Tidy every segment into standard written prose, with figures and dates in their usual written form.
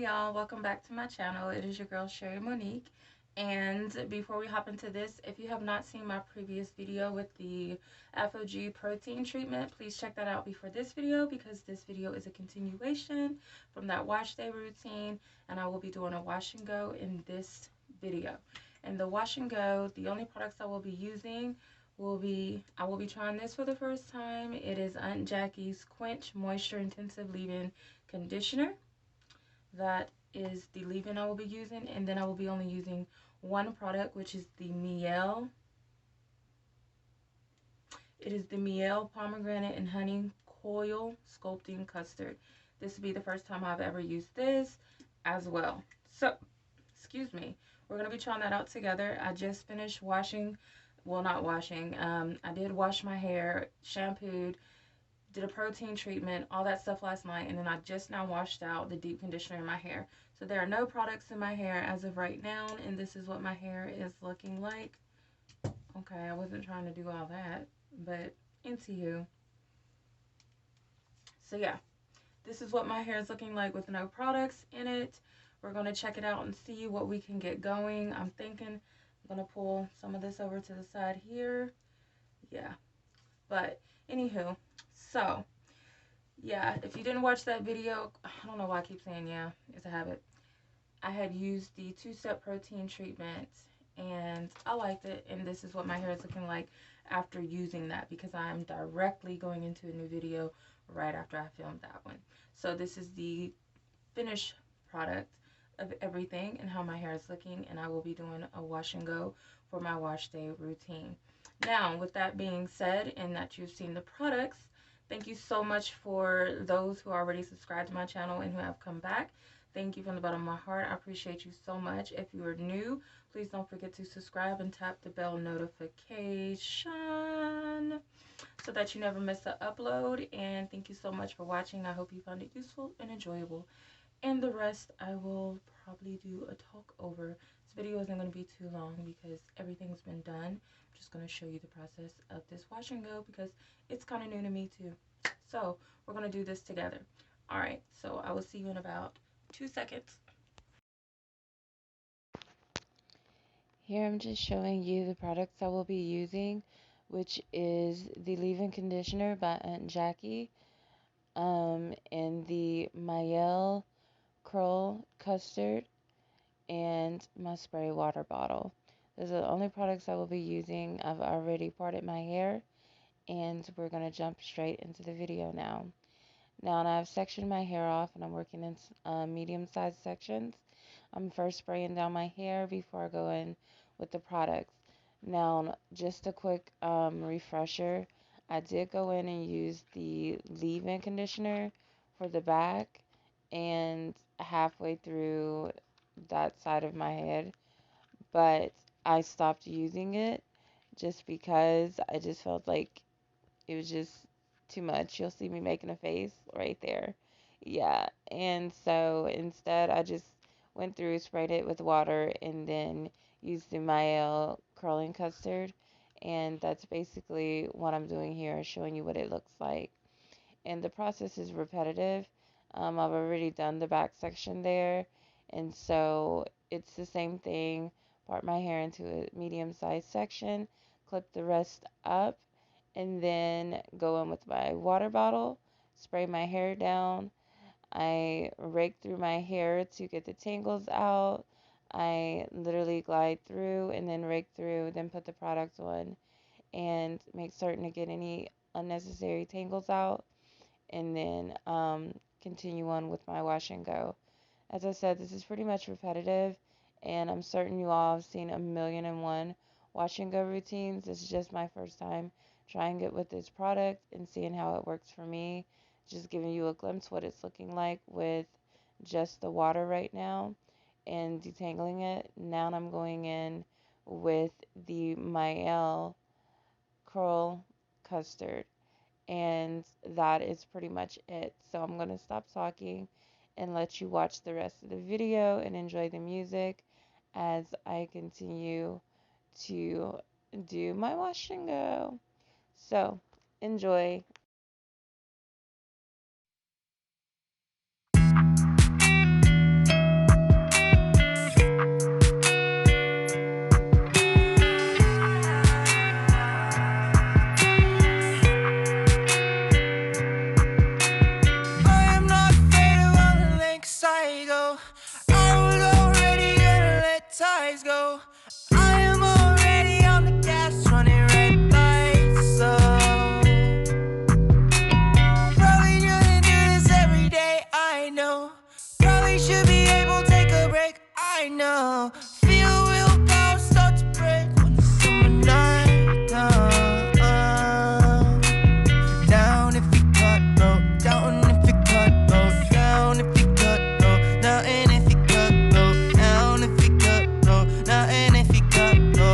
y'all, welcome back to my channel. It is your girl Sherry Monique, and before we hop into this, if you have not seen my previous video with the FOG protein treatment, please check that out before this video, because this video is a continuation from that wash day routine, and I will be doing a wash and go in this video. And the wash and go, the only products I will be using I will be trying this for the first time. It is Aunt Jackie's Quench Moisture Intensive Leave-In Conditioner. That is the leave-in I will be using, and then I will be only using one product, which is the Mielle. It is the Mielle Pomegranate and Honey Coil Sculpting Custard. This will be the first time I've ever used this as well. So, excuse me. We're going to be trying that out together. I just finished washing, well, not washing. I did wash my hair, shampooed, did a protein treatment, all that stuff last night, and then I just now washed out the deep conditioner in my hair. So there are no products in my hair as of right now, and this is what my hair is looking like. Okay, I wasn't trying to do all that, but anywho. So yeah, this is what my hair is looking like with no products in it. We're going to check it out and see what we can get going. I'm thinking I'm going to pull some of this over to the side here. Yeah, but anywho, so yeah, if you didn't watch that video, I don't know why I keep saying yeah, it's a habit. I had used the 2-step protein treatment and I liked it, and this is what my hair is looking like after using that, because I'm directly going into a new video right after I filmed that one. So this is the finished product of everything and how my hair is looking, and I will be doing a wash and go for my wash day routine. Now, with that being said, and that you've seen the products, thank you so much for those who already subscribed to my channel and who have come back. Thank you from the bottom of my heart. I appreciate you so much. If you are new, please don't forget to subscribe and tap the bell notification so that you never miss an upload. And thank you so much for watching. I hope you found it useful and enjoyable. And the rest I will probably do a talk over. This video isn't going to be too long because everything's been done. I'm just going to show you the process of this wash and go because it's kind of new to me too. So we're going to do this together. Alright, so I will see you in about 2 seconds. Here I'm just showing you the products I will be using, which is the leave-in conditioner by Aunt Jackie, and the Mielle Coil Custard, and my spray water bottle. Those are the only products I will be using. I've already parted my hair, and we're going to jump straight into the video now. Now I've sectioned my hair off, and I'm working in medium-sized sections. I'm first spraying down my hair before I go in with the products. Now, just a quick refresher. I did go in and use the leave-in conditioner for the back and halfway through that side of my head, but I stopped using it just because I just felt like it was just too much. You'll see me making a face right there. Yeah, and so instead I just went through, sprayed it with water, and then used the Mielle curling custard. And that's basically what I'm doing here, showing you what it looks like. And the process is repetitive. I've already done the back section there, and so it's the same thing. Part my hair into a medium-sized section, clip the rest up, and then go in with my water bottle, spray my hair down. I rake through my hair to get the tangles out. I literally glide through and then rake through, then put the product on and make certain to get any unnecessary tangles out, and then continue on with my wash and go. As I said, this is pretty much repetitive, and I'm certain you all have seen a million and one wash and go routines. This is just my first time trying it with this product and seeing how it works for me. Just giving you a glimpse what it's looking like with just the water right now and detangling it. Now I'm going in with the Mielle Coil Custard, and that is pretty much it. So I'm going to stop talking and let you watch the rest of the video and enjoy the music as I continue to do my wash and go. So enjoy. ties go. I am already on the gas, running red lights. So probably shouldn't do this every day. I know. Probably should be able to take a break. I know. Feel willpower start to break when the summer night comes. Down if you cut, go down if you cut, go down if you cut, go down and if you cut, go down if you cut, go down and if you cut, go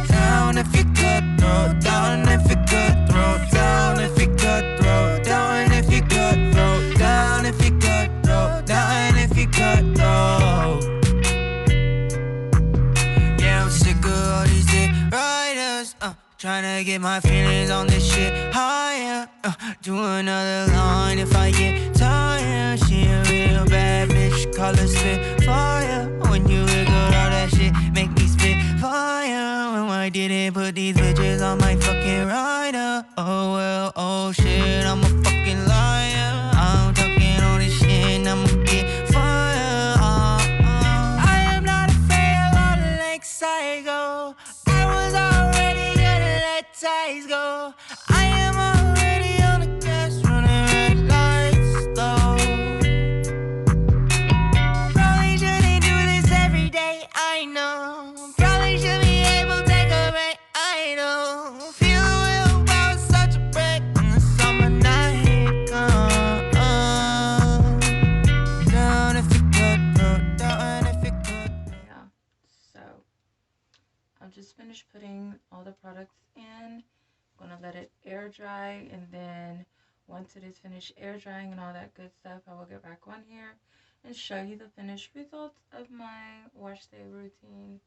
down if you cut, throw down if you cut, throw down if you cut, throw down if you cut, throw down if you cut, throw down if you cut, throw. Yeah, I'm sick of all these dick riders, trying to get my feelings on this shit higher. Do another line if I get tired. She a real bad bitch, call her Spitfire. When you wiggle all that shit, make me spit fire. When I didn't put these bitches on my fucking rider. Oh well, oh shit, I'm a fucking liar. I'm talking all this shit, I'ma get fire. I am not afraid of all the lengths I go. I was already gonna let ties go. I am already on the gas, running red lights low. Probably shouldn't do this every day, I know. Probably should be able to take a break, I know. Feel the willpower such a break when the summer night comes. Down if you cut, go down if you cut. Yeah. So I've just finished putting all the products in. I'm gonna let it air dry, and then once it is finished air drying and all that good stuff, I will get back on here and show you the finished results of my wash day routine.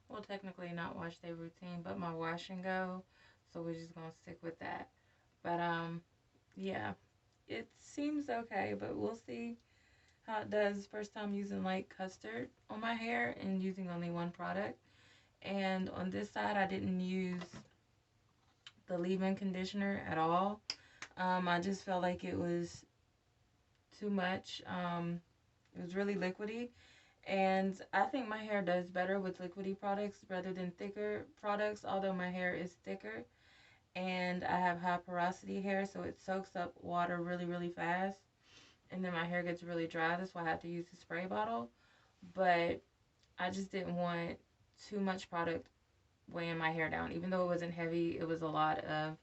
Well, technically not wash day routine, but my wash and go. So we're just gonna stick with that. But yeah, it seems okay, but we'll see how it does. First time using like custard on my hair and using only one product. And on this side, I didn't use the leave-in conditioner at all. I just felt like it was too much. It was really liquidy, and I think my hair does better with liquidy products rather than thicker products. Although my hair is thicker, and I have high porosity hair, so it soaks up water really, really fast, and then my hair gets really dry. That's why I have to use the spray bottle. But I just didn't want too much product weighing my hair down. Even though it wasn't heavy, it was a lot of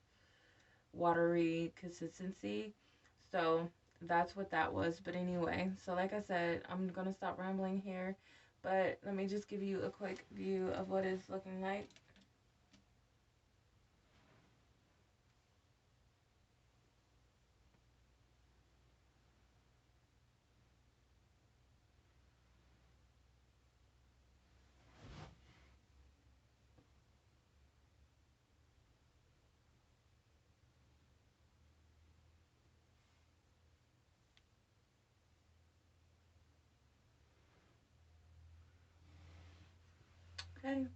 watery consistency. So that's what that was. But anyway, so like I said, I'm going to stop rambling here. But let me just give you a quick view of what it's looking like. Okay.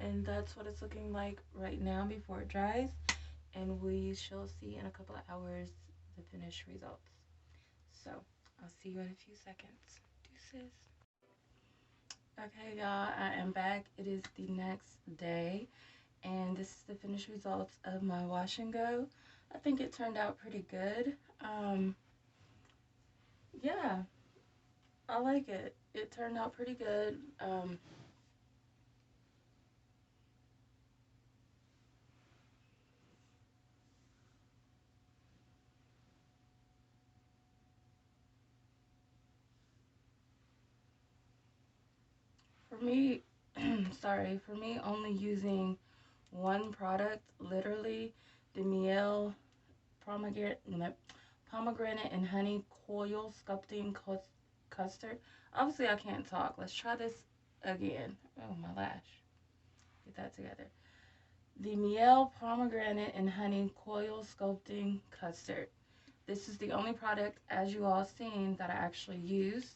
And that's what it's looking like right now before it dries. And we shall see in a couple of hours the finished results. So I'll see you in a few seconds. Deuces. Okay, y'all, I am back. It is the next day, and this is the finished results of my wash and go. I think it turned out pretty good. Yeah, I like it. It turned out pretty good. For me, sorry, for me, only using one product, literally, the Mielle pomegranate, pomegranate and honey coil sculpting custard. Obviously, I can't talk. Let's try this again. Oh, my lash. Get that together. The Mielle pomegranate and honey coil sculpting custard. This is the only product, as you all seen, that I actually use.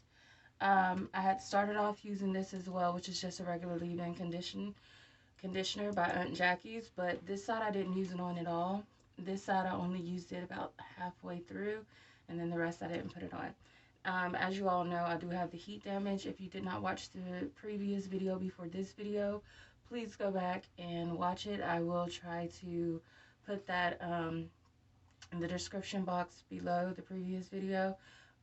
I had started off using this as well, which is just a regular leave-in conditioner by Aunt Jackie's, but this side I didn't use it on at all. This side I only used it about halfway through, and then the rest I didn't put it on. As you all know, I do have the heat damage. If you did not watch the previous video before this video, please go back and watch it. I will try to put that in the description box below the previous video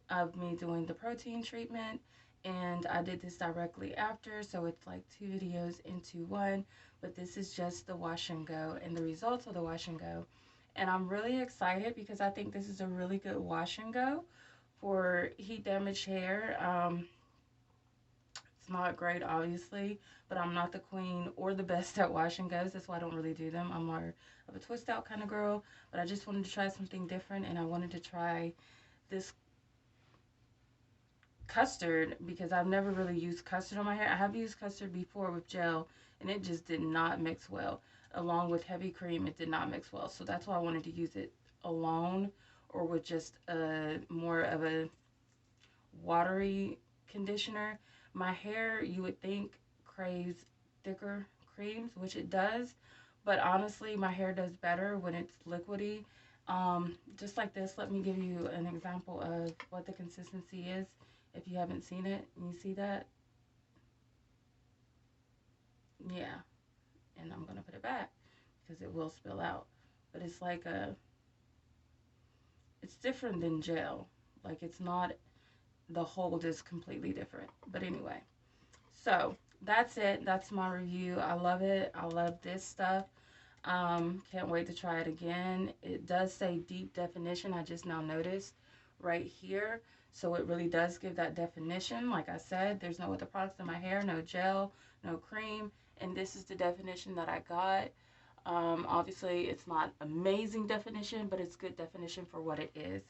of me doing the protein treatment. And I did this directly after, so it's like 2 videos into one. But this is just the wash and go and the results of the wash and go. And I'm really excited because I think this is a really good wash and go for heat damaged hair. It's not great, obviously, but I'm not the queen or the best at wash and goes. That's why I don't really do them. I'm more of a twist out kind of girl, but I just wanted to try something different, and I wanted to try this custard because I've never really used custard on my hair. I have used custard before with gel, and it just did not mix well. Along with heavy cream, it did not mix well. So that's why I wanted to use it alone or with just a more of a watery conditioner. My hair, you would think, craves thicker creams, which it does, but honestly, my hair does better when it's liquidy. Just like this, let me give you an example of what the consistency is. If you haven't seen it, you see that? Yeah, and I'm gonna put it back because it will spill out. But it's like it's different than gel. Like it's not, the hold is completely different. But anyway, so that's it. That's my review. I love it. I love this stuff. Can't wait to try it again. It does say deep definition. I just now noticed right here. So it really does give that definition. Like I said, there's no other products in my hair, no gel, no cream. And this is the definition that I got. Obviously, it's not amazing definition, but it's good definition for what it is.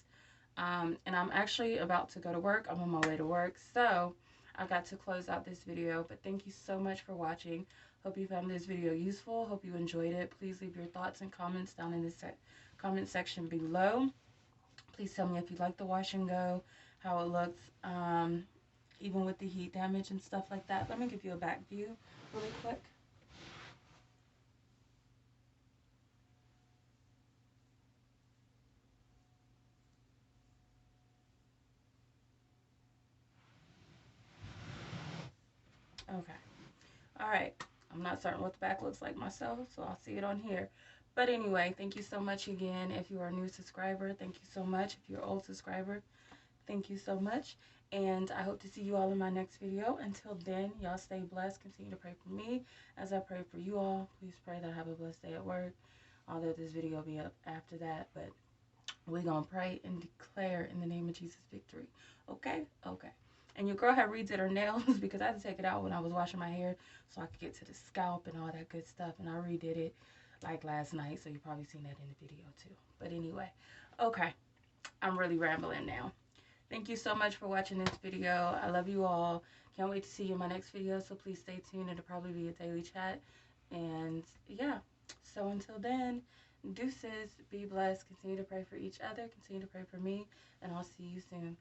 And I'm actually about to go to work. I'm on my way to work. So I got to close out this video. But thank you so much for watching. Hope you found this video useful. Hope you enjoyed it. Please leave your thoughts and comments down in the comment section below. Please tell me if you like the wash and go, how it looks, even with the heat damage and stuff like that. Let me give you a back view really quick. Okay. All right. I'm not certain what the back looks like myself, so I'll see it on here. But anyway, thank you so much again. If you are a new subscriber, thank you so much. If you're an old subscriber, thank you so much. And I hope to see you all in my next video. Until then, y'all stay blessed. Continue to pray for me as I pray for you all. Please pray that I have a blessed day at work. Although this video will be up after that. But we're going to pray and declare in the name of Jesus victory. Okay? Okay. And your girl had redid her nails because I had to take it out when I was washing my hair so I could get to the scalp and all that good stuff. And I redid it like last night. So you probably seen that in the video too. But anyway. Okay. I'm really rambling now. Thank you so much for watching this video. I love you all. Can't wait to see you in my next video. So please stay tuned. It'll probably be a daily chat. And yeah. So until then, deuces. Be blessed. Continue to pray for each other. Continue to pray for me. And I'll see you soon.